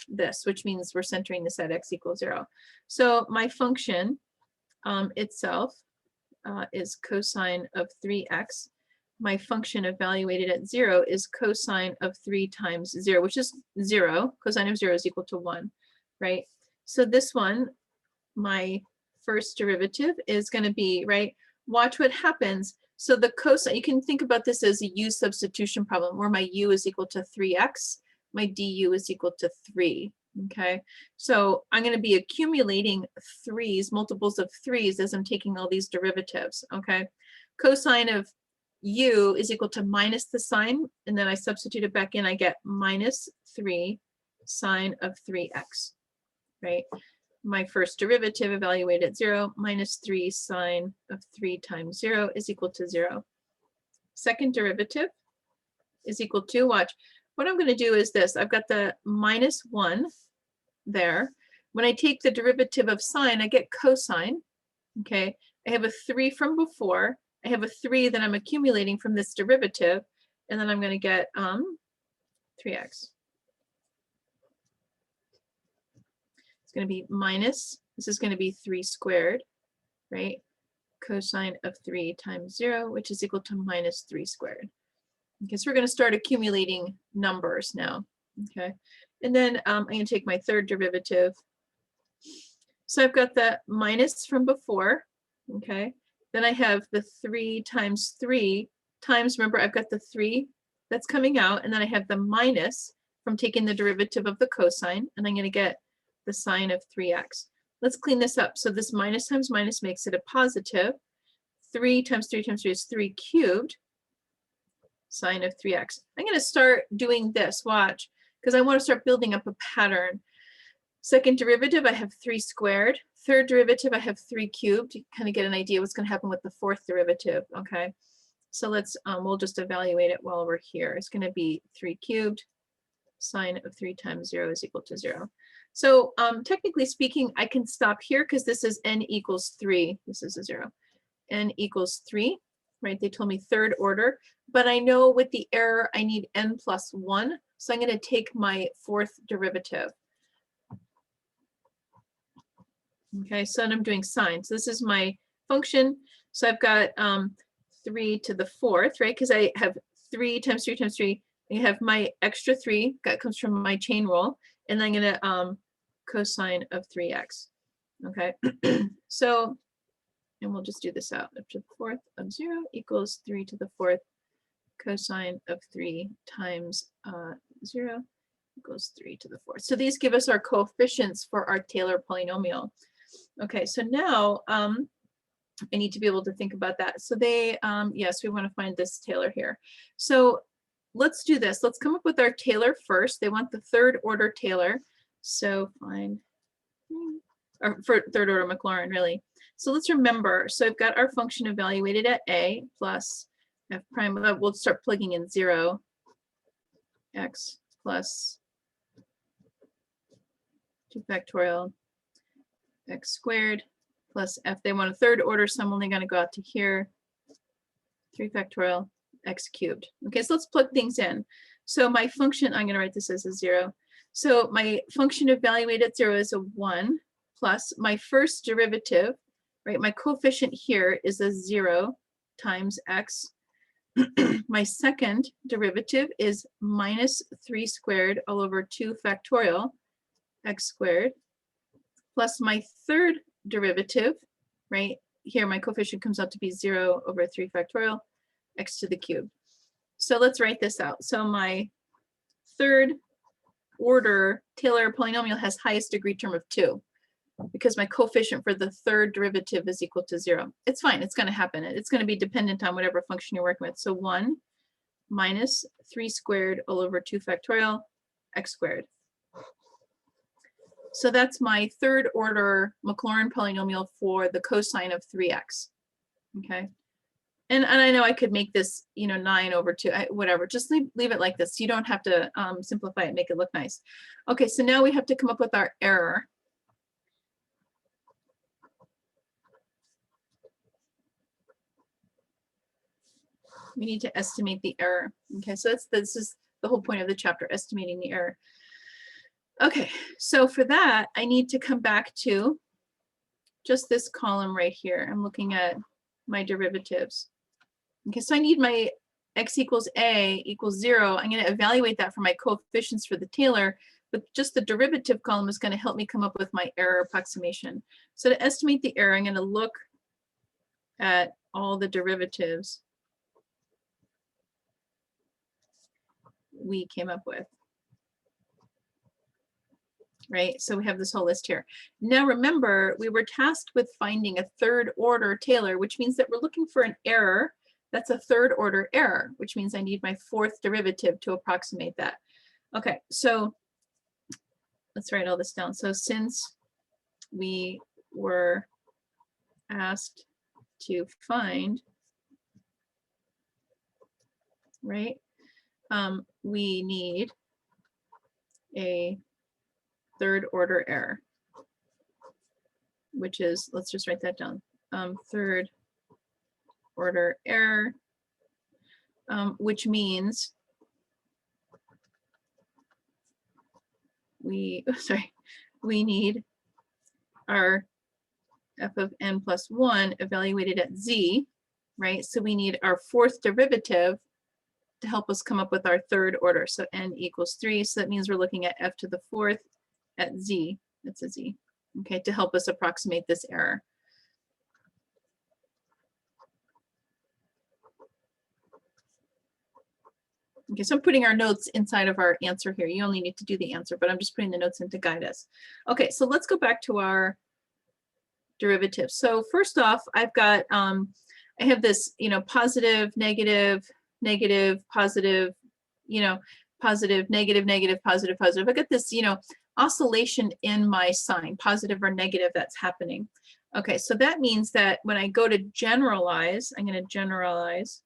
this, which means we're centering this at x equals 0. So my function itself is cosine of 3x. My function evaluated at 0 is cosine of 3 times 0, which is 0. Cosine of 0 is equal to 1, right? So this one, my first derivative is going to be, right, watch what happens. So the cosine, you can think about this as a u substitution problem, where my u is equal to 3x, my du is equal to 3. Okay, so I'm going to be accumulating 3's, multiples of 3's, as I'm taking all these derivatives. Okay, cosine of u is equal to minus the sign, and then I substitute it back in, I get minus 3 sine of 3x, right? My first derivative evaluated at 0, minus 3 sine of 3 times 0 is equal to 0. Second derivative is equal to, watch, what I'm going to do is this. I've got the minus 1 there. When I take the derivative of sine, I get cosine. Okay, I have a 3 from before. I have a 3 that I'm accumulating from this derivative, and then I'm going to get 3x. It's going to be minus, this is going to be 3 squared, right? Cosine of 3 times 0, which is equal to minus 3 squared. Okay, so we're going to start accumulating numbers now. Okay, and then I'm going to take my third derivative. So I've got the minus from before. Okay, then I have the 3 times 3 times, remember, I've got the 3 that's coming out, and then I have the minus from taking the derivative of the cosine, and I'm going to get the sine of 3x. Let's clean this up. So this minus times minus makes it a positive. 3 times 3 times 3 is 3 cubed. Sine of 3x. I'm going to start doing this, watch, because I want to start building up a pattern. Second derivative, I have 3 squared. Third derivative, I have 3 cubed. You kind of get an idea what's going to happen with the fourth derivative, okay? So let's, we'll just evaluate it while we're here. It's going to be 3 cubed. Sine of 3 times 0 is equal to 0. So technically speaking, I can stop here because this is n equals 3. This is a 0. N equals 3, right? They told me third order, but I know with the error, I need n plus 1. So I'm going to take my fourth derivative. Okay, so I'm doing sine. So this is my function. So I've got 3 to the 4th, right? Because I have 3 times 3 times 3. I have my extra 3 that comes from my chain rule, and then I'm going to cosine of 3x. Okay, so, and we'll just do this out. Up to the 4th of 0 equals 3 to the 4th cosine of 3 times 0 equals 3 to the 4th. So these give us our coefficients for our Taylor polynomial. Okay, so now I need to be able to think about that. So they, yes, we want to find this Taylor here. So let's do this. Let's come up with our Taylor first. They want the third order Taylor. So find, or for third order Maclaurin, really. So let's remember, so I've got our function evaluated at a plus f prime, we'll start plugging in 0, x plus 2 factorial x squared plus f. They want a third order, so I'm only going to go out to here, 3 factorial x cubed. Okay, so let's plug things in. So my function, I'm going to write this as a 0. So my function evaluated at 0 is a 1 plus my first derivative, right? My coefficient here is a 0 times x. my second derivative is minus 3 squared all over 2 factorial x squared, plus my third derivative, right? Here my coefficient comes out to be 0 over 3 factorial x to the cube. So let's write this out. So my third order Taylor polynomial has highest degree term of 2 because my coefficient for the third derivative is equal to 0. It's fine, it's going to happen. It's going to be dependent on whatever function you're working with. So 1 minus 3 squared all over 2 factorial x squared. So that's my third order Maclaurin polynomial for the cosine of 3x. Okay. And I know I could make this, 9 over 2, whatever. Just leave it like this. You don't have to simplify it, make it look nice. Okay, so now we have to come up with our error. We need to estimate the error. Okay, so this is the whole point of the chapter, estimating the error. Okay, so for that, I need to come back to just this column right here. I'm looking at my derivatives. Okay, so I need my x equals a equals 0. I'm going to evaluate that for my coefficients for the Taylor, but just the derivative column is going to help me come up with my error approximation. So to estimate the error, I'm going to look at all the derivatives we came up with. Right, so we have this whole list here. Now remember, we were tasked with finding a third order Taylor, which means that we're looking for an error. That's a third order error, which means I need my fourth derivative to approximate that. Okay, so let's write all this down. So since we were asked to find, right, we need a third order error, which is, let's just write that down, third order error, which means we need our f of n plus 1 evaluated at z, right? So we need our fourth derivative to help us come up with our third order. So n equals 3. So that means we're looking at f to the fourth at z. That's a z. Okay, to help us approximate this error. Okay, so I'm putting our notes inside of our answer here. You only need to do the answer, but I'm just putting the notes in to guide us. Okay, so let's go back to our derivatives. So first off, I've got, I have this, positive, negative, negative, positive, positive, negative, negative, positive, positive. I got this, oscillation in my sign, positive or negative, that's happening. Okay, so that means that when I go to generalize, I'm going to generalize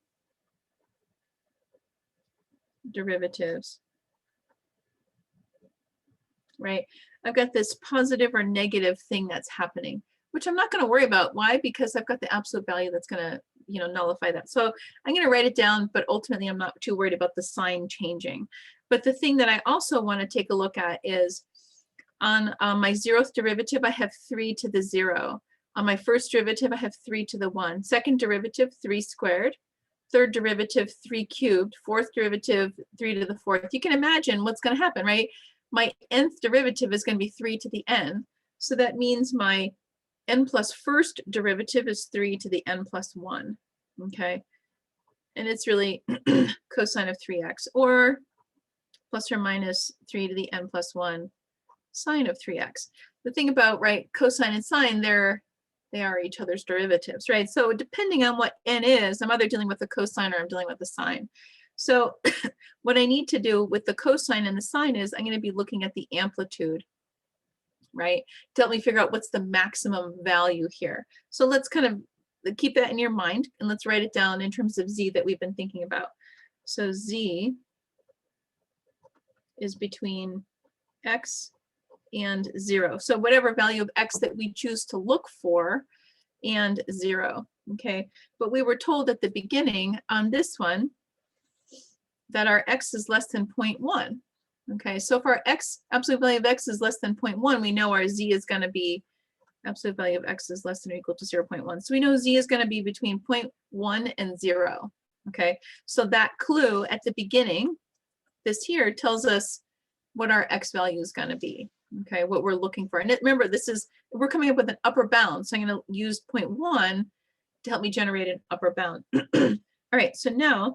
derivatives, right? I've got this positive or negative thing that's happening, which I'm not going to worry about. Why? Because I've got the absolute value that's going to, nullify that. So I'm going to write it down, but ultimately I'm not too worried about the sign changing. But the thing that I also want to take a look at is on my 0th derivative, I have 3 to the 0. On my first derivative, I have 3 to the 1. Second derivative, 3 squared. Third derivative, 3 cubed. Fourth derivative, 3 to the 4th. You can imagine what's going to happen, right? My nth derivative is going to be 3 to the n. So that means my n plus first derivative is 3 to the n plus 1. Okay. And it's really cosine of 3x, or plus or minus 3 to the n plus 1 sine of 3x. The thing about, right, cosine and sine, they are each other's derivatives, right? So depending on what n is, I'm either dealing with the cosine or I'm dealing with the sine. So what I need to do with the cosine and the sine is I'm going to be looking at the amplitude, right, to help me figure out what's the maximum value here. So let's kind of keep that in your mind, and let's write it down in terms of z that we've been thinking about. So z is between x and 0. So whatever value of x that we choose to look for, and 0. Okay, but we were told at the beginning on this one that our x is less than 0.1. Okay, so if our x, absolute value of x is less than 0.1, we know our z is going to be, absolute value of x is less than or equal to 0.1. So we know z is going to be between 0.1 and 0. Okay, so that clue at the beginning, this here tells us what our x value is going to be. Okay, what we're looking for. And remember, we're coming up with an upper bound. So I'm going to use 0.1 to help me generate an upper bound. All right, so now,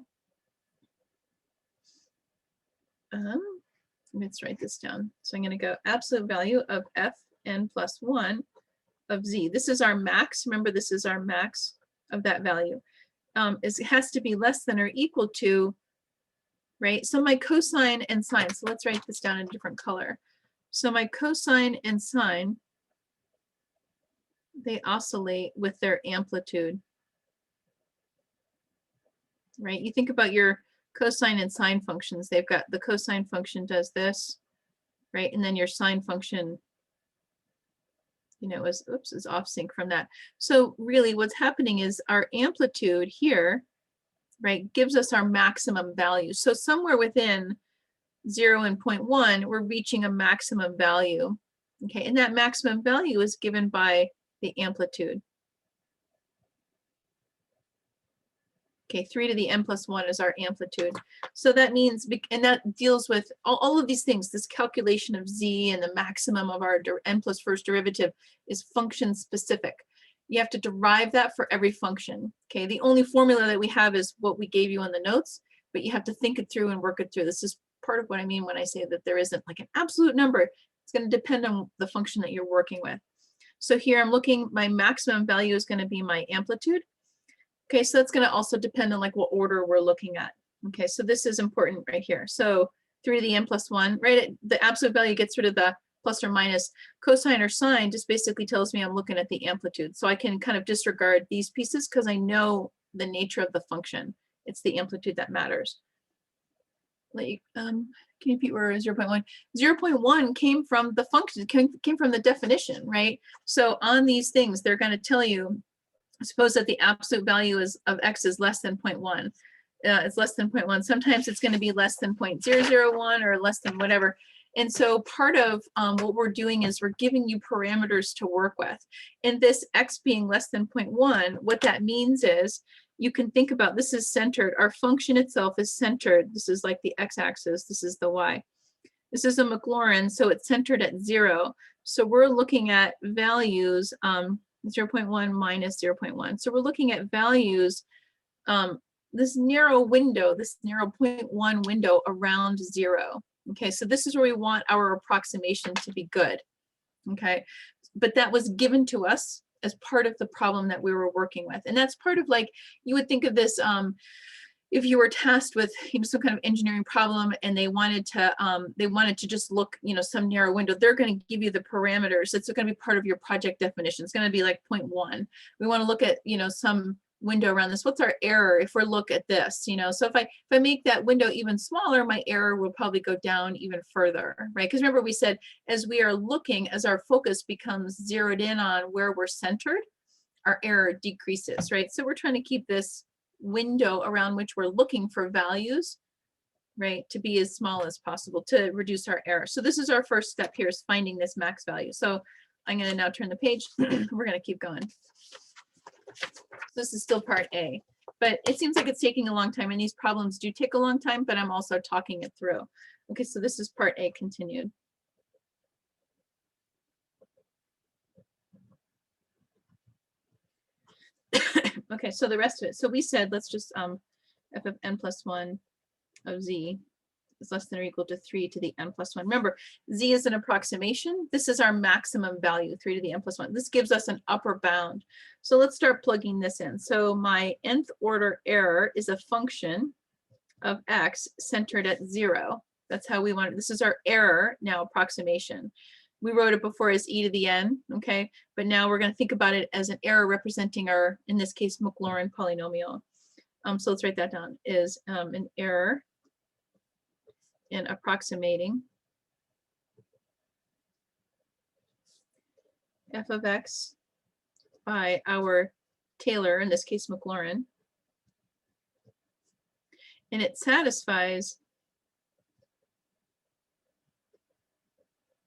let's write this down. So I'm going to go absolute value of fn plus 1 of z. This is our max. Remember, this is our max of that value. It has to be less than or equal to, right? So my cosine and sine, so let's write this down in a different color. So my cosine and sine, they oscillate with their amplitude, right? You think about your cosine and sine functions. They've got the cosine function does this, right? And then your sine function, is off sync from that. So really what's happening is our amplitude here, right, gives us our maximum value. So somewhere within 0 and 0.1, we're reaching a maximum value. Okay, and that maximum value is given by the amplitude. Okay, 3 to the n plus 1 is our amplitude. So that means, and that deals with all of these things, this calculation of z and the maximum of our n plus first derivative is function specific. You have to derive that for every function. Okay, the only formula that we have is what we gave you in the notes, but you have to think it through and work it through. This is part of what I mean when I say that there isn't like an absolute number. It's going to depend on the function that you're working with. So here I'm looking, my maximum value is going to be my amplitude. Okay, so that's going to also depend on like what order we're looking at. Okay, so this is important right here. So 3 to the n plus 1, right? The absolute value gets rid of the plus or minus. Cosine or sine just basically tells me I'm looking at the amplitude. So I can kind of disregard these pieces because I know the nature of the function. It's the amplitude that matters. Like, can you repeat where 0.1? 0.1 came from the function, came from the definition, right? So on these things, they're going to tell you, suppose that the absolute value of x is less than 0.1. It's less than 0.1. Sometimes it's going to be less than 0.001 or less than whatever. And so part of what we're doing is we're giving you parameters to work with. And this x being less than 0.1, what that means is you can think about, this is centered. Our function itself is centered. This is like the x-axis. This is the y. This is a Maclaurin, so it's centered at 0. So we're looking at values 0.1 minus 0.1. So we're looking at values, this narrow window, this narrow 0.1 window around 0. Okay, so this is where we want our approximation to be good. Okay, but that was given to us as part of the problem that we were working with. And that's part of, like, you would think of this, if you were tasked with some kind of engineering problem and they wanted to just look, some narrow window, they're going to give you the parameters. It's going to be part of your project definition. It's going to be like 0.1. We want to look at, some window around this. What's our error if we look at this? So if I make that window even smaller, my error will probably go down even further, right? Because remember we said, as we are looking, as our focus becomes zeroed in on where we're centered, our error decreases, right? So we're trying to keep this window around which we're looking for values, right, to be as small as possible to reduce our error. So this is our first step here, is finding this max value. So I'm going to now turn the page. We're going to keep going. This is still part A, but it seems like it's taking a long time, and these problems do take a long time, but I'm also talking it through. Okay, so this is part A continued. Okay, so the rest of it. So we said, let's just f of n plus 1 of z is less than or equal to 3 to the n plus 1. Remember, z is an approximation. This is our maximum value, 3 to the n plus 1. This gives us an upper bound. So let's start plugging this in. So my nth order error is a function of x centered at 0. That's how we want it. This is our error now approximation. We wrote it before as e to the n, okay? But now we're going to think about it as an error representing our, in this case, Maclaurin polynomial. So let's write that down, is an error in approximating f of x by our Taylor, in this case Maclaurin, and it satisfies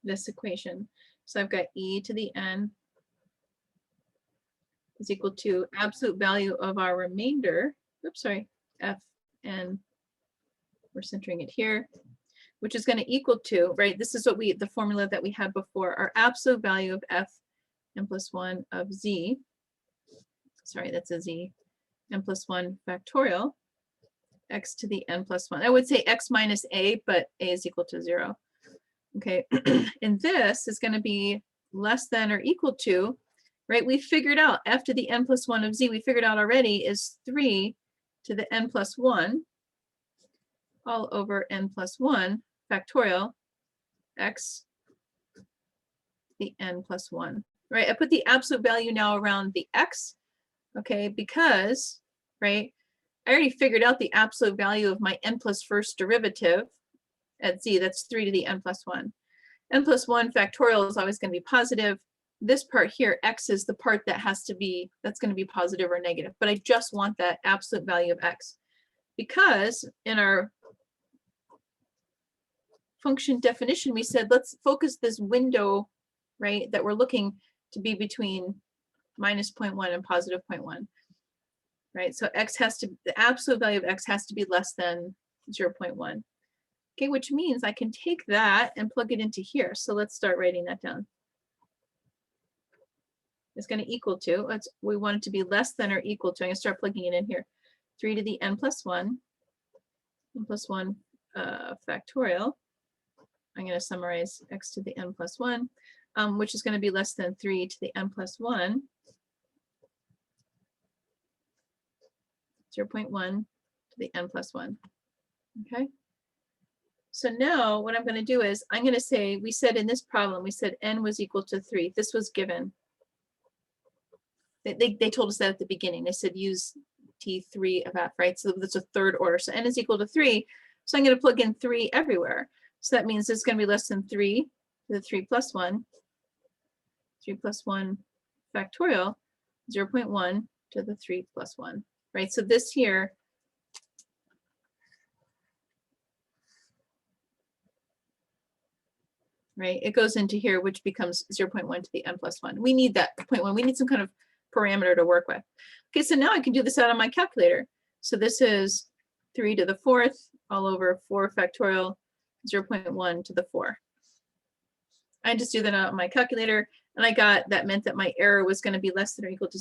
this equation. So I've got e to the n is equal to absolute value of our remainder, oops, sorry, Fn, we're centering it here, which is going to equal to, right? This is what the formula that we had before, our absolute value of Fn plus 1 of z. Sorry, that's a z. N plus 1 factorial, x to the n plus 1. I would say x minus a, but a is equal to 0. Okay, and this is going to be less than or equal to, right? We figured out f to the n plus 1 of z, we figured out already is 3 to the n plus 1 all over n plus 1 factorial x to the n plus 1, right? I put the absolute value now around the x, okay, because, right, I already figured out the absolute value of my n plus first derivative at z, that's 3 to the n plus 1. N plus 1 factorial is always going to be positive. This part here, x, is the part that has to be, that's going to be positive or negative, but I just want that absolute value of x. Because in our function definition, we said, let's focus this window, right, that we're looking to be between minus 0.1 and positive 0.1. Right, so x has to, the absolute value of x has to be less than 0.1. Okay, which means I can take that and plug it into here. So let's start writing that down. It's going to equal to, we want it to be less than or equal to, I'm going to start plugging it in here. 3 to the n plus 1, n plus 1 factorial. I'm going to summarize x to the n plus 1, which is going to be less than 3 to the n plus 1. 0.1 to the n plus 1. Okay. So now what I'm going to do is I'm going to say, we said in this problem, we said n was equal to 3. This was given. They told us that at the beginning. They said use T3 of f, right? So that's a third order. So n is equal to 3. So I'm going to plug in 3 everywhere. So that means it's going to be less than 3 to the 3 plus 1. 3 plus 1 factorial, 0.1 to the 3 plus 1. Right, so this here, right, it goes into here, which becomes 0.1 to the n plus 1. We need that 0.1. We need some kind of parameter to work with. Okay, so now I can do this out on my calculator. So this is 3 to the 4th all over 4 factorial, 0.1 to the 4. I just do that out on my calculator, and I got, that meant that my error was going to be less than or equal to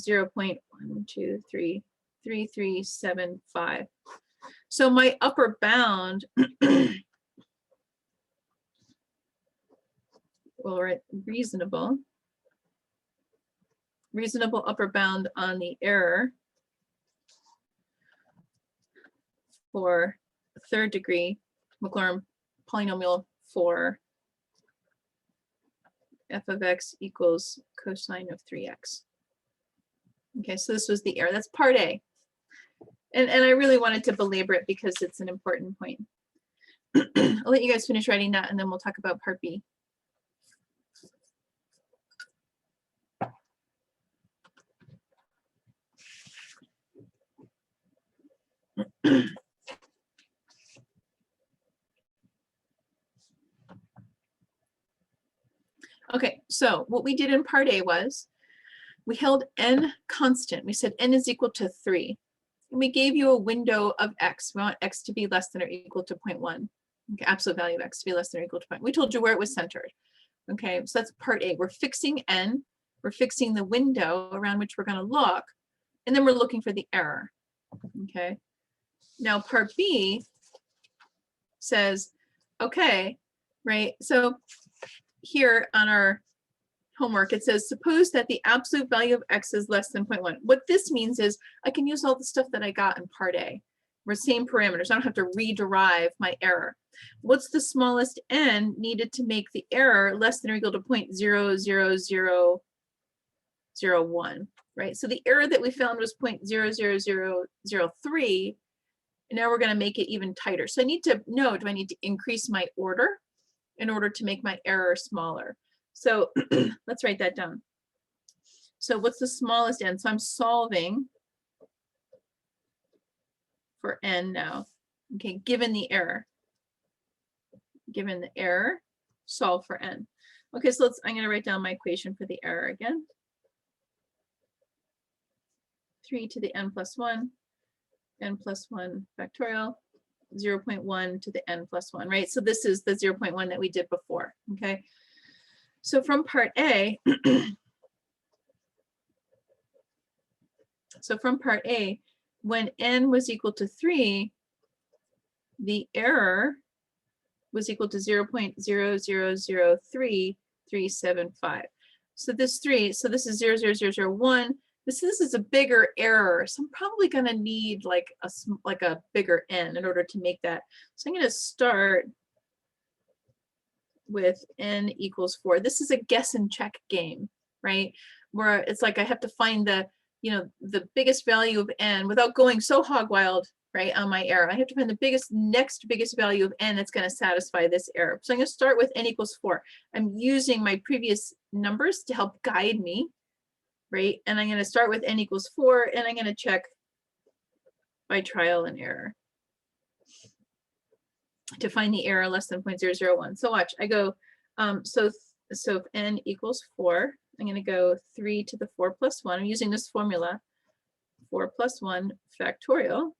0.1233375. So my upper bound, well, right, reasonable upper bound on the error for third degree Maclaurin polynomial for f of x equals cosine of 3x. Okay, so this was the error. That's part A. And I really wanted to belabor it because it's an important point. I'll let you guys finish writing that and then we'll talk about part B. Okay, so what we did in part A was we held n constant. We said n is equal to 3. And we gave you a window of x. We want x to be less than or equal to 0.1. Okay, absolute value of x to be less than or equal to 0.1. We told you where it was centered. Okay, so that's part A. We're fixing n. We're fixing the window around which we're going to look. And then we're looking for the error. Okay, now part B says, okay, right, so here on our homework, it says, suppose that the absolute value of x is less than 0.1. What this means is I can use all the stuff that I got in part A. We're same parameters. I don't have to rederive my error. What's the smallest n needed to make the error less than or equal to 0.00001, right? So the error that we found was 0.00003. And now we're going to make it even tighter. So I need to know, do I need to increase my order in order to make my error smaller? So let's write that down. So what's the smallest n? So I'm solving for n now. Okay, given the error. Given the error, solve for n. Okay, so I'm going to write down my equation for the error again. 3 to the n plus 1. n plus 1 factorial, 0.1 to the n plus 1, right? So this is the 0.1 that we did before, okay? So from part A, when n was equal to 3, the error was equal to 0.0003375. So this 3, so this is 0.00001. This is a bigger error, so I'm probably going to need like a bigger n in order to make that. So I'm going to start with n equals 4. This is a guess and check game, right? Where it's like I have to find the biggest value of n without going so hog wild, right, on my error. I have to find the next biggest value of n that's going to satisfy this error. So I'm going to start with n equals 4. I'm using my previous numbers to help guide me, right? And I'm going to start with n equals 4, and I'm going to check by trial and error to find the error less than 0.001. So watch, I go, so if n equals 4, I'm going to go 3 to the 4 plus 1. I'm using this formula, 4 plus 1 factorial,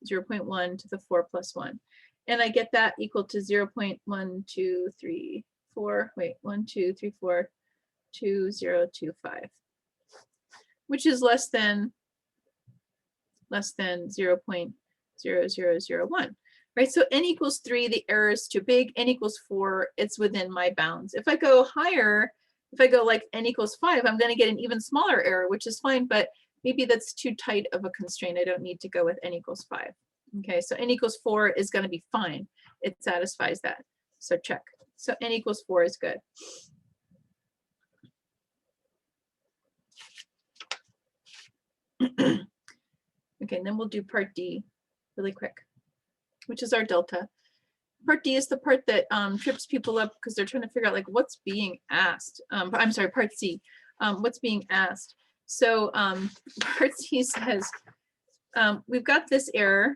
0.1 to the 4 plus 1. And I get that equal to 0.1234, wait, 1234225, which is less than 0.0001. Right, so n equals 3, the error is too big. N equals 4, it's within my bounds. If I go higher, if I go like n equals 5, I'm going to get an even smaller error, which is fine, but maybe that's too tight of a constraint. I don't need to go with n equals 5. Okay, so n equals 4 is going to be fine. It satisfies that. So check. So n equals 4 is good. Okay, and then we'll do part D really quick, which is our delta. Part D is the part that trips people up because they're trying to figure out like what's being asked. I'm sorry, part C, what's being asked. So part C says, we've got this error.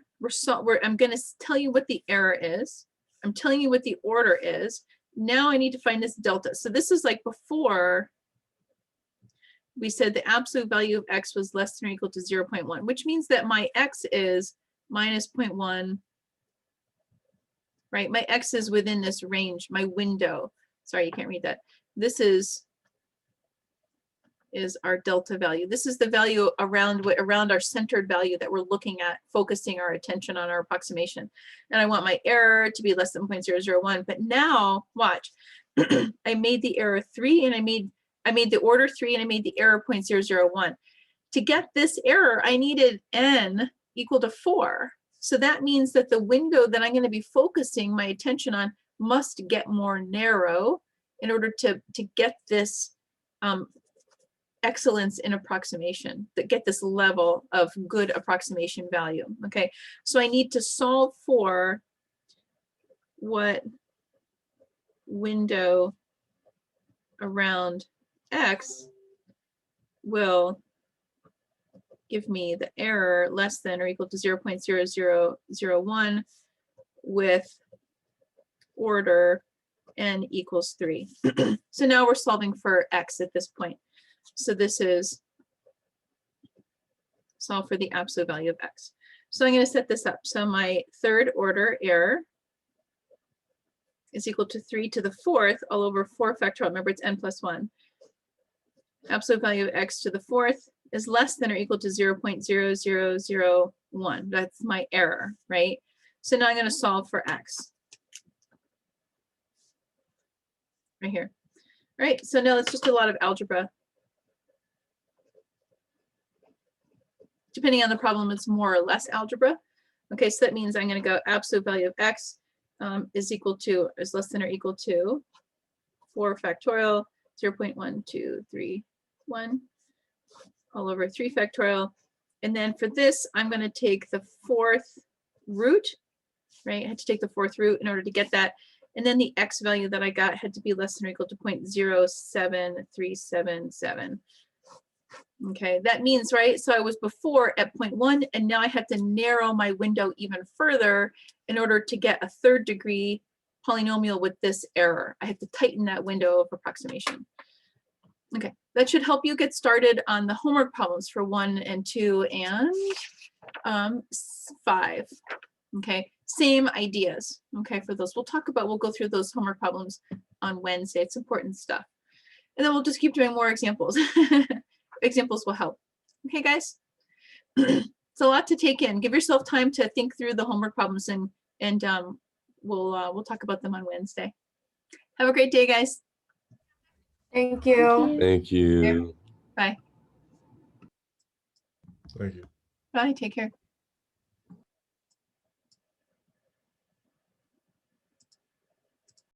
I'm going to tell you what the error is. I'm telling you what the order is. Now I need to find this delta. So this is like before we said the absolute value of x was less than or equal to 0.1, which means that my x is minus 0.1. Right, my x is within this range, my window. Sorry, you can't read that. This is our delta value. This is the value around our centered value that we're looking at, focusing our attention on our approximation. And I want my error to be less than 0.001. But now, watch, I made the error 3, and I made the order 3, and I made the error 0.001. To get this error, I needed n equal to 4. So that means that the window that I'm going to be focusing my attention on must get more narrow in order to get this excellence in approximation, to get this level of good approximation value. Okay, so I need to solve for what window around x will give me the error less than or equal to 0.0001 with order n equals 3. So now we're solving for x at this point. So this is solve for the absolute value of x. So I'm going to set this up. So my third order error is equal to 3 to the 4th all over 4 factorial. Remember, it's n plus 1. Absolute value of x to the 4th is less than or equal to 0.0001. That's my error, right? So now I'm going to solve for x. Right here. Right, so now it's just a lot of algebra. Depending on the problem, it's more or less algebra. Okay, so that means I'm going to go absolute value of x is less than or equal to 4 factorial, 0.1231 all over 3 factorial. And then for this, I'm going to take the 4th root, right? I had to take the 4th root in order to get that. And then the x value that I got had to be less than or equal to 0.07377. Okay, that means, right, so I was before at 0.1, and now I have to narrow my window even further in order to get a 3rd degree polynomial with this error. I have to tighten that window of approximation. Okay, that should help you get started on the homework problems for 1 and 2 and 5. Okay, same ideas. Okay, for those we'll go through those homework problems on Wednesday. It's important stuff. And then we'll just keep doing more examples. Examples will help. Okay, guys. It's a lot to take in. Give yourself time to think through the homework problems and we'll talk about them on Wednesday. Have a great day, guys. Thank you. Thank you. Bye. Thank you. Bye. Take care.